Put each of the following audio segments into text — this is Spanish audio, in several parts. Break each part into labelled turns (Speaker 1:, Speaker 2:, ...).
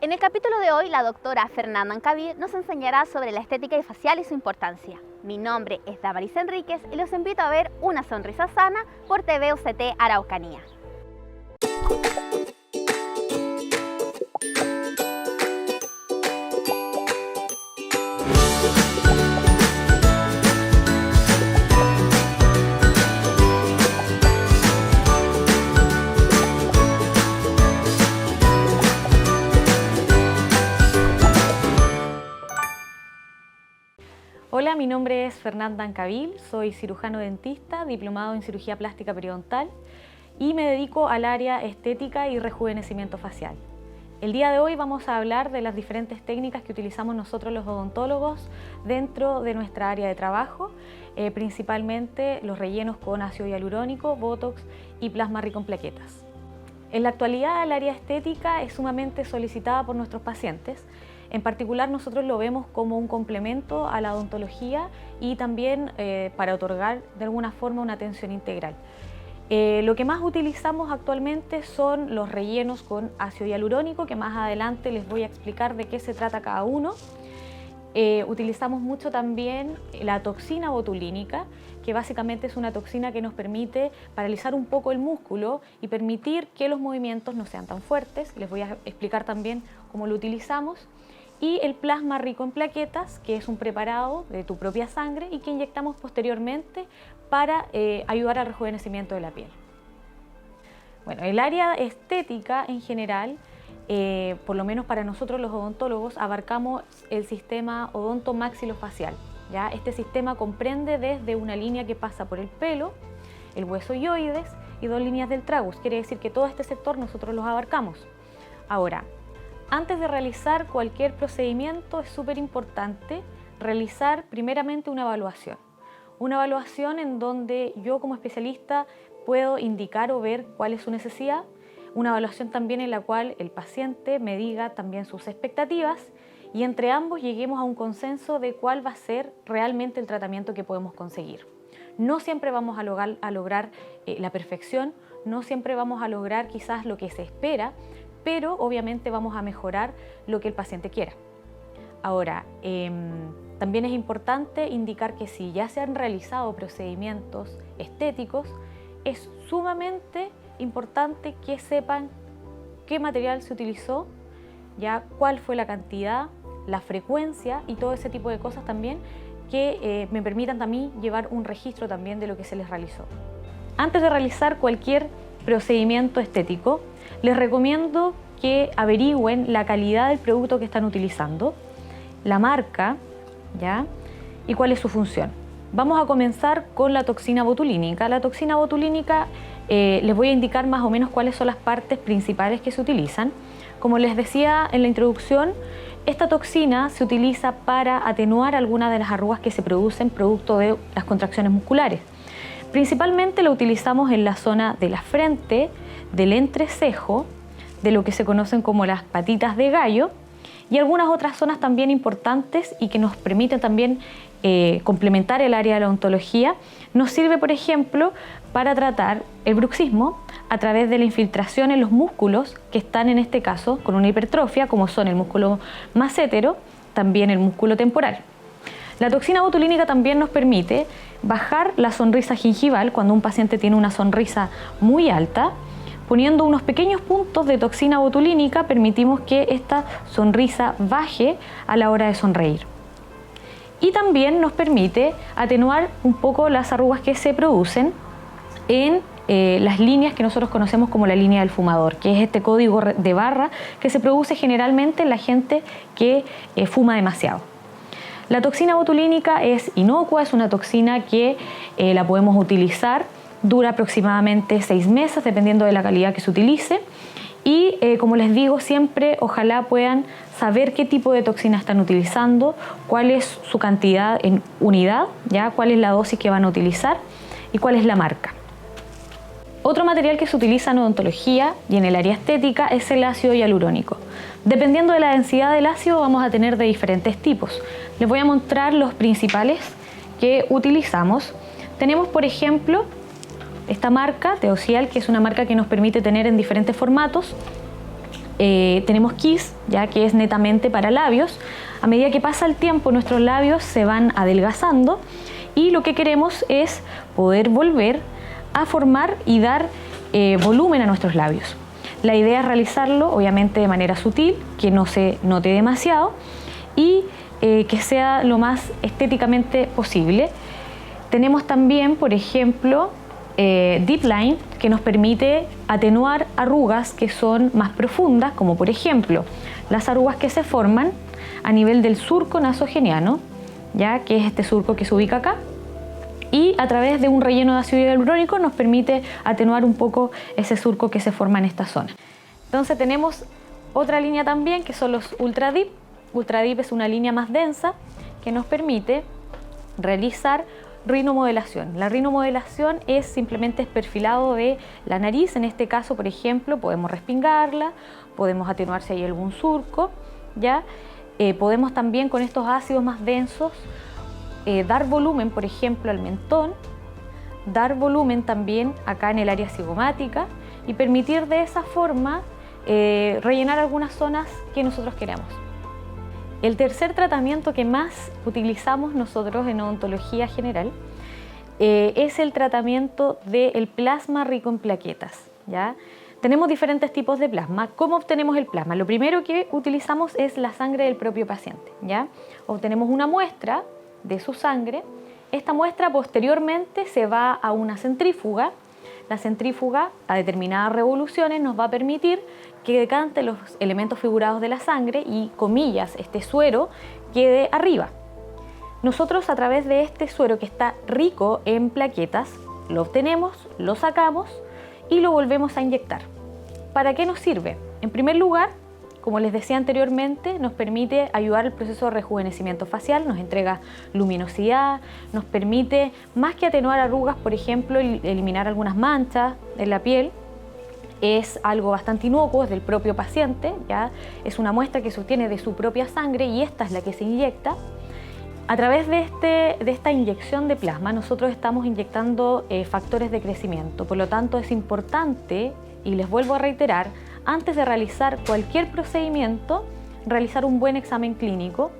Speaker 1: En el capítulo de hoy, la doctora Fernanda Ancabil nos enseñará sobre la estética facial y su importancia. Mi nombre es Damaris Enríquez y los invito a ver Una sonrisa sana por TV UCT Araucanía.
Speaker 2: Hola, mi nombre es Fernanda Ancabil, soy cirujano dentista, diplomado en cirugía plástica periodontal y me dedico al área estética y rejuvenecimiento facial. El día de hoy vamos a hablar de las diferentes técnicas que utilizamos nosotros los odontólogos dentro de nuestra área de trabajo, principalmente los rellenos con ácido hialurónico, botox y plasma rico en plaquetas. En la actualidad, el área estética es sumamente solicitada por nuestros pacientes. En particular, nosotros lo vemos como un complemento a la odontología y también para otorgar de alguna forma una atención integral. Lo que más utilizamos actualmente son los rellenos con ácido hialurónico, que más adelante les voy a explicar de qué se trata cada uno. Utilizamos mucho también la toxina botulínica, que básicamente es una toxina que nos permite paralizar un poco el músculo y permitir que los movimientos no sean tan fuertes. Les voy a explicar también cómo lo utilizamos. Y el plasma rico en plaquetas, que es un preparado de tu propia sangre y que inyectamos posteriormente para ayudar al rejuvenecimiento de la piel. Bueno, el área estética en general, por lo menos para nosotros los odontólogos, abarcamos el sistema odontomaxilofacial. ¿Ya? Este sistema comprende desde una línea que pasa por el pelo, el hueso hyoides y dos líneas del tragus. Quiere decir que todo este sector nosotros los abarcamos. Ahora, antes de realizar cualquier procedimiento es súper importante realizar primeramente una evaluación. Una evaluación en donde yo como especialista puedo indicar o ver cuál es su necesidad. Una evaluación también en la cual el paciente me diga también sus expectativas y entre ambos lleguemos a un consenso de cuál va a ser realmente el tratamiento que podemos conseguir. No siempre vamos a lograr la perfección, no siempre vamos a lograr quizás lo que se espera, pero obviamente vamos a mejorar lo que el paciente quiera. Ahora, también es importante indicar que si ya se han realizado procedimientos estéticos, es sumamente importante que sepan qué material se utilizó, ya cuál fue la cantidad, la frecuencia y todo ese tipo de cosas también que me permitan a mí llevar un registro también de lo que se les realizó. Antes de realizar cualquier procedimiento estético, les recomiendo que averigüen la calidad del producto que están utilizando, la marca, ¿ya? Y cuál es su función. Vamos a comenzar con la toxina botulínica. La toxina botulínica, les voy a indicar más o menos cuáles son las partes principales que se utilizan. Como les decía en la introducción, esta toxina se utiliza para atenuar algunas de las arrugas que se producen producto de las contracciones musculares. Principalmente lo utilizamos en la zona de la frente, del entrecejo, de lo que se conocen como las patitas de gallo y algunas otras zonas también importantes y que nos permiten también complementar el área de la odontología. Nos sirve, por ejemplo, para tratar el bruxismo a través de la infiltración en los músculos que están en este caso con una hipertrofia, como son el músculo massétero, también el músculo temporal. La toxina botulínica también nos permite bajar la sonrisa gingival cuando un paciente tiene una sonrisa muy alta. Poniendo unos pequeños puntos de toxina botulínica permitimos que esta sonrisa baje a la hora de sonreír. Y también nos permite atenuar un poco las arrugas que se producen en las líneas que nosotros conocemos como la línea del fumador, que es este código de barra que se produce generalmente en la gente que fuma demasiado. La toxina botulínica es inocua, es una toxina que la podemos utilizar, dura aproximadamente 6 meses dependiendo de la calidad que se utilice y como les digo siempre ojalá puedan saber qué tipo de toxina están utilizando, cuál es su cantidad en unidad, ¿ya? Cuál es la dosis que van a utilizar y cuál es la marca. Otro material que se utiliza en odontología y en el área estética es el ácido hialurónico. Dependiendo de la densidad del ácido vamos a tener de diferentes tipos. Les voy a mostrar los principales que utilizamos. Tenemos por ejemplo esta marca Teocial, que es una marca que nos permite tener en diferentes formatos tenemos Kiss, ya que es netamente para labios. A medida que pasa el tiempo, nuestros labios se van adelgazando y lo que queremos es poder volver a formar y dar volumen a nuestros labios. La idea es realizarlo obviamente de manera sutil, que no se note demasiado y que sea lo más estéticamente posible. Tenemos también, por ejemplo, Deep Line, que nos permite atenuar arrugas que son más profundas, como por ejemplo las arrugas que se forman a nivel del surco nasogeniano, ya que es este surco que se ubica acá, y a través de un relleno de ácido hialurónico nos permite atenuar un poco ese surco que se forma en esta zona. Entonces tenemos otra línea también que son los Ultra Deep. Ultra Deep es una línea más densa que nos permite realizar rinomodelación. La rinomodelación es simplemente el perfilado de la nariz. En este caso, por ejemplo, podemos respingarla, podemos atenuar si hay algún surco, ¿ya? Podemos también con estos ácidos más densos dar volumen, por ejemplo, al mentón, dar volumen también acá en el área cigomática y permitir de esa forma rellenar algunas zonas que nosotros queramos. El tercer tratamiento que más utilizamos nosotros en odontología general es el tratamiento del plasma rico en plaquetas, ¿ya? Tenemos diferentes tipos de plasma. ¿Cómo obtenemos el plasma? Lo primero que utilizamos es la sangre del propio paciente, ¿ya? Obtenemos una muestra de su sangre. Esta muestra posteriormente se va a una centrífuga. La centrífuga a determinadas revoluciones nos va a permitir que decante los elementos figurados de la sangre y, comillas, este suero quede arriba. Nosotros a través de este suero que está rico en plaquetas, lo obtenemos, lo sacamos y lo volvemos a inyectar. ¿Para qué nos sirve? En primer lugar, como les decía anteriormente, nos permite ayudar al proceso de rejuvenecimiento facial, nos entrega luminosidad, nos permite, más que atenuar arrugas, por ejemplo, eliminar algunas manchas en la piel. Es algo bastante inocuo, es del propio paciente, ¿ya? Es una muestra que se obtiene de su propia sangre y esta es la que se inyecta. A través de esta inyección de plasma, nosotros estamos inyectando factores de crecimiento, por lo tanto es importante, y les vuelvo a reiterar, antes de realizar cualquier procedimiento, realizar un buen examen clínico,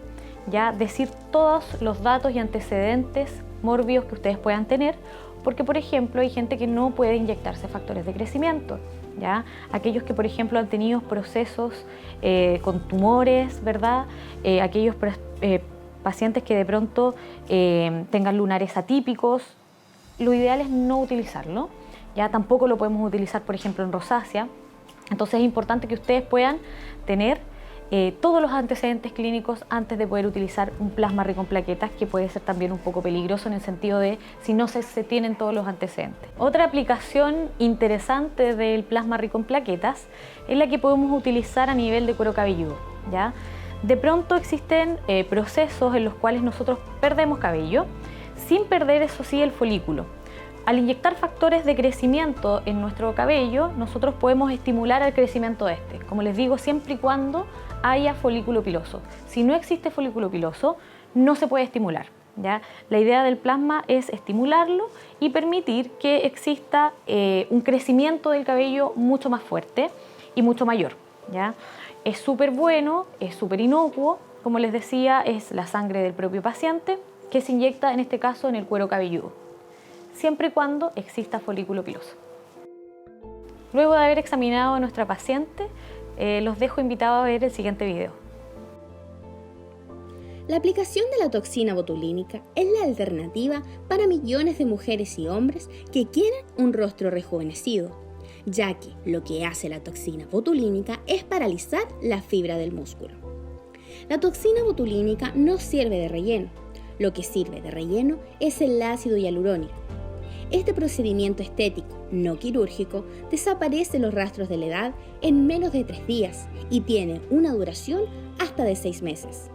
Speaker 2: ya decir todos los datos y antecedentes mórbidos que ustedes puedan tener, porque por ejemplo hay gente que no puede inyectarse factores de crecimiento, ¿ya? Aquellos que por ejemplo han tenido procesos con tumores, ¿verdad? Aquellos pacientes que de pronto tengan lunares atípicos, lo ideal es no utilizarlo, ya tampoco lo podemos utilizar por ejemplo en rosácea. Entonces es importante que ustedes puedan tener todos los antecedentes clínicos antes de poder utilizar un plasma rico en plaquetas, que puede ser también un poco peligroso en el sentido de si no se tienen todos los antecedentes. Otra aplicación interesante del plasma rico en plaquetas es la que podemos utilizar a nivel de cuero cabelludo, ¿ya? De pronto existen procesos en los cuales nosotros perdemos cabello sin perder, eso sí, el folículo. Al inyectar factores de crecimiento en nuestro cabello, nosotros podemos estimular el crecimiento de este. Como les digo, siempre y cuando haya folículo piloso. Si no existe folículo piloso, no se puede estimular, ¿ya? La idea del plasma es estimularlo y permitir que exista un crecimiento del cabello mucho más fuerte y mucho mayor, ¿ya? Es súper bueno, es súper inocuo. Como les decía, es la sangre del propio paciente que se inyecta en este caso en el cuero cabelludo, siempre y cuando exista folículo piloso. Luego de haber examinado a nuestra paciente, los dejo invitados a ver el siguiente video.
Speaker 3: La aplicación de la toxina botulínica es la alternativa para millones de mujeres y hombres que quieren un rostro rejuvenecido, ya que lo que hace la toxina botulínica es paralizar la fibra del músculo. La toxina botulínica no sirve de relleno, lo que sirve de relleno es el ácido hialurónico. Este procedimiento estético no quirúrgico desaparece los rastros de la edad en menos de 3 días y tiene una duración hasta de 6 meses.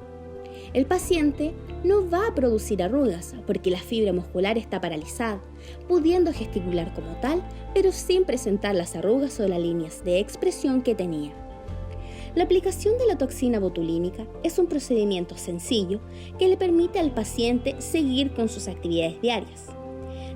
Speaker 3: El paciente no va a producir arrugas porque la fibra muscular está paralizada, pudiendo gesticular como tal, pero sin presentar las arrugas o las líneas de expresión que tenía. La aplicación de la toxina botulínica es un procedimiento sencillo que le permite al paciente seguir con sus actividades diarias.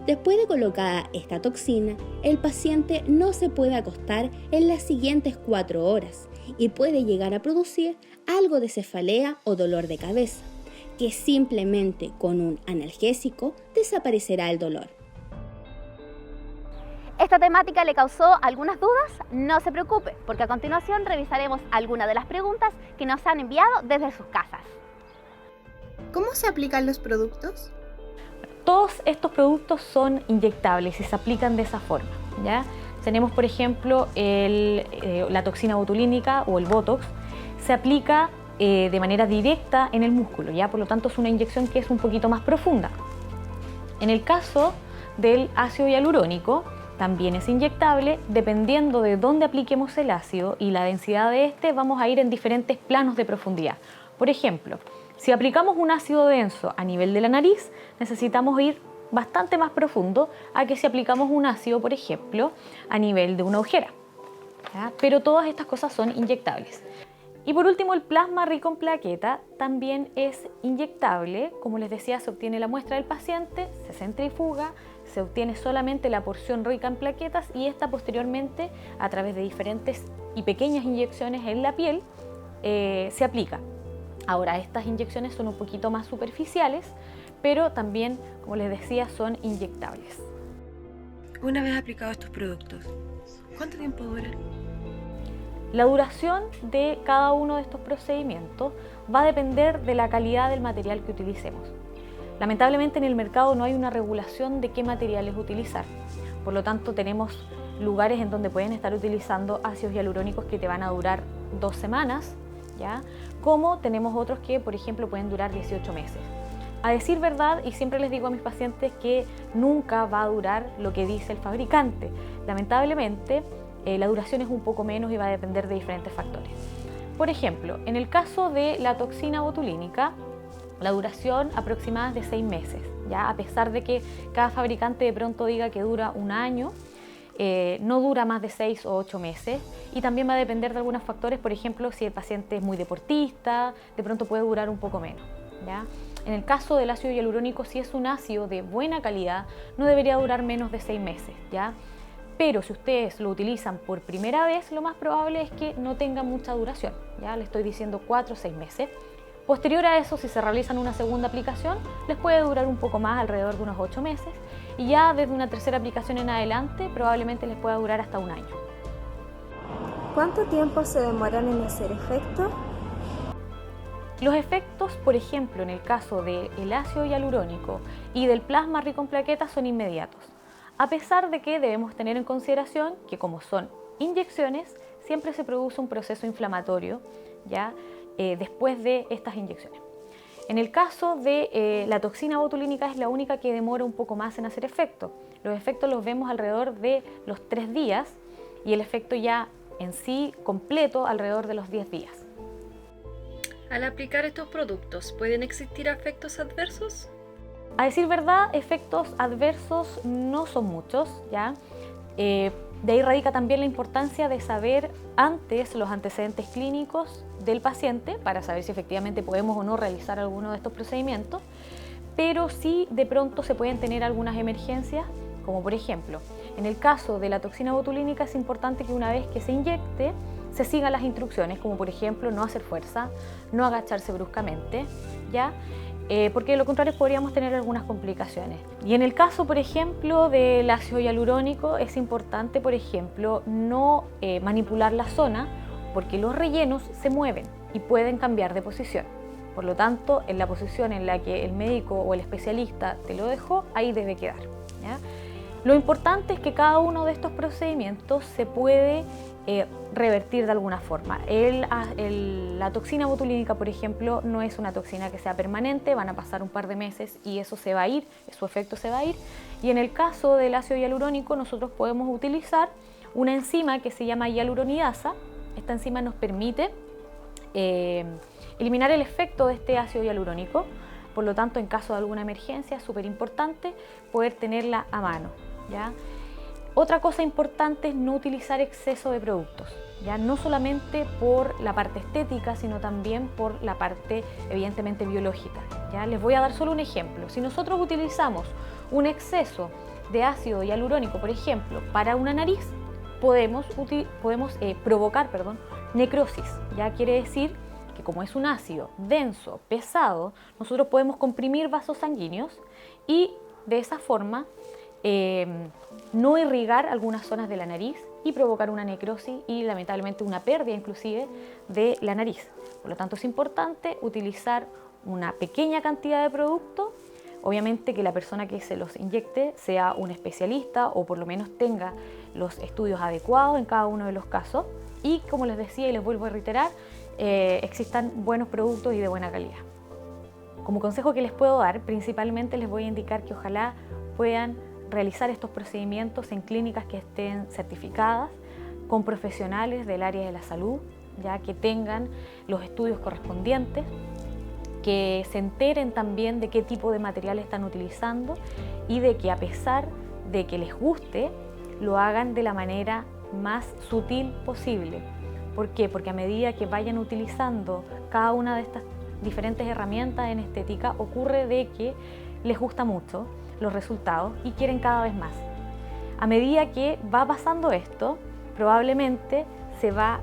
Speaker 3: Después de colocada esta toxina, el paciente no se puede acostar en las siguientes 4 horas y puede llegar a producir algo de cefalea o dolor de cabeza, que simplemente con un analgésico desaparecerá el dolor.
Speaker 1: ¿Esta temática le causó algunas dudas? No se preocupe, porque a continuación revisaremos algunas de las preguntas que nos han enviado desde sus casas.
Speaker 4: ¿Cómo se aplican los productos?
Speaker 2: Todos estos productos son inyectables y se aplican de esa forma, ¿ya? Tenemos, por ejemplo, la toxina botulínica o el Botox. Se aplica de manera directa en el músculo, ¿ya? Por lo tanto, es una inyección que es un poquito más profunda. En el caso del ácido hialurónico, también es inyectable. Dependiendo de dónde apliquemos el ácido y la densidad de este, vamos a ir en diferentes planos de profundidad. Por ejemplo, si aplicamos un ácido denso a nivel de la nariz, necesitamos ir bastante más profundo a que si aplicamos un ácido, por ejemplo, a nivel de una ojera, ¿ya? Pero todas estas cosas son inyectables. Y por último, el plasma rico en plaqueta también es inyectable. Como les decía, se obtiene la muestra del paciente, se centrifuga, se obtiene solamente la porción rica en plaquetas y esta posteriormente, a través de diferentes y pequeñas inyecciones en la piel, se aplica. Ahora, estas inyecciones son un poquito más superficiales, pero también, como les decía, son inyectables.
Speaker 4: Una vez aplicados estos productos, ¿cuánto tiempo duran?
Speaker 2: La duración de cada uno de estos procedimientos va a depender de la calidad del material que utilicemos. Lamentablemente en el mercado no hay una regulación de qué materiales utilizar. Por lo tanto, tenemos lugares en donde pueden estar utilizando ácidos hialurónicos que te van a durar 2 semanas, ¿ya? Como tenemos otros que, por ejemplo, pueden durar 18 meses. A decir verdad, y siempre les digo a mis pacientes que nunca va a durar lo que dice el fabricante. Lamentablemente, la duración es un poco menos y va a depender de diferentes factores. Por ejemplo, en el caso de la toxina botulínica, la duración aproximada es de 6 meses, ¿ya? A pesar de que cada fabricante de pronto diga que dura 1 año, no dura más de 6 o 8 meses y también va a depender de algunos factores. Por ejemplo, si el paciente es muy deportista, de pronto puede durar un poco menos, ¿ya? En el caso del ácido hialurónico, si es un ácido de buena calidad, no debería durar menos de 6 meses, ¿ya? Pero si ustedes lo utilizan por primera vez, lo más probable es que no tenga mucha duración, ¿ya? Le estoy diciendo 4 o 6 meses. Posterior a eso, si se realizan una segunda aplicación, les puede durar un poco más, alrededor de unos 8 meses. Y ya desde una tercera aplicación en adelante, probablemente les pueda durar hasta 1 año.
Speaker 5: ¿Cuánto tiempo se demoran en hacer efecto?
Speaker 2: Los efectos, por ejemplo, en el caso del ácido hialurónico y del plasma rico en plaquetas son inmediatos. A pesar de que debemos tener en consideración que como son inyecciones, siempre se produce un proceso inflamatorio, ¿ya? Después de estas inyecciones. En el caso de la toxina botulínica es la única que demora un poco más en hacer efecto. Los efectos los vemos alrededor de los 3 días y el efecto ya en sí completo alrededor de los 10 días.
Speaker 6: Al aplicar estos productos, ¿pueden existir efectos adversos?
Speaker 2: A decir verdad, efectos adversos no son muchos, ¿ya? De ahí radica también la importancia de saber antes los antecedentes clínicos del paciente para saber si efectivamente podemos o no realizar alguno de estos procedimientos, pero sí de pronto se pueden tener algunas emergencias, como por ejemplo, en el caso de la toxina botulínica es importante que una vez que se inyecte se sigan las instrucciones, como por ejemplo no hacer fuerza, no agacharse bruscamente, ¿ya? Porque de lo contrario podríamos tener algunas complicaciones. Y en el caso, por ejemplo, del ácido hialurónico es importante, por ejemplo, no manipular la zona porque los rellenos se mueven y pueden cambiar de posición. Por lo tanto, en la posición en la que el médico o el especialista te lo dejó, ahí debe quedar, ¿ya? Lo importante es que cada uno de estos procedimientos se puede revertir de alguna forma. La toxina botulínica, por ejemplo, no es una toxina que sea permanente, van a pasar un par de meses y eso se va a ir, su efecto se va a ir. Y en el caso del ácido hialurónico, nosotros podemos utilizar una enzima que se llama hialuronidasa. Esta enzima nos permite eliminar el efecto de este ácido hialurónico. Por lo tanto, en caso de alguna emergencia, es súper importante poder tenerla a mano, ¿ya? Otra cosa importante es no utilizar exceso de productos, ¿ya? No solamente por la parte estética, sino también por la parte evidentemente biológica, ¿ya? Les voy a dar solo un ejemplo. Si nosotros utilizamos un exceso de ácido hialurónico, por ejemplo, para una nariz, podemos provocar necrosis. Ya quiere decir que como es un ácido denso, pesado, nosotros podemos comprimir vasos sanguíneos y de esa forma no irrigar algunas zonas de la nariz y provocar una necrosis y lamentablemente una pérdida inclusive de la nariz. Por lo tanto es importante utilizar una pequeña cantidad de producto, obviamente que la persona que se los inyecte sea un especialista o por lo menos tenga los estudios adecuados en cada uno de los casos y como les decía y les vuelvo a reiterar, existan buenos productos y de buena calidad. Como consejo que les puedo dar, principalmente les voy a indicar que ojalá puedan realizar estos procedimientos en clínicas que estén certificadas, con profesionales del área de la salud, ya que tengan los estudios correspondientes, que se enteren también de qué tipo de material están utilizando y de que a pesar de que les guste, lo hagan de la manera más sutil posible. ¿Por qué? Porque a medida que vayan utilizando cada una de estas diferentes herramientas en estética, ocurre de que les gusta mucho los resultados y quieren cada vez más. A medida que va pasando esto, probablemente se va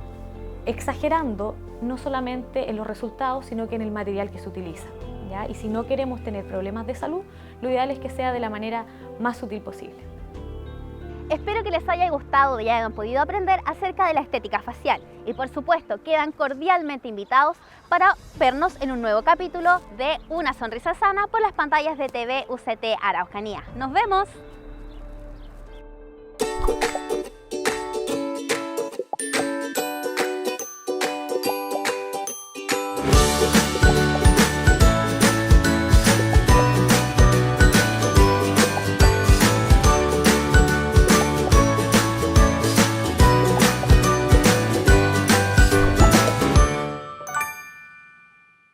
Speaker 2: exagerando no solamente en los resultados, sino que en el material que se utiliza, ¿ya? Y si no queremos tener problemas de salud, lo ideal es que sea de la manera más sutil posible.
Speaker 1: Espero que les haya gustado y hayan podido aprender acerca de la estética facial. Y por supuesto, quedan cordialmente invitados para vernos en un nuevo capítulo de Una Sonrisa Sana por las pantallas de TV UCT Araucanía. ¡Nos vemos!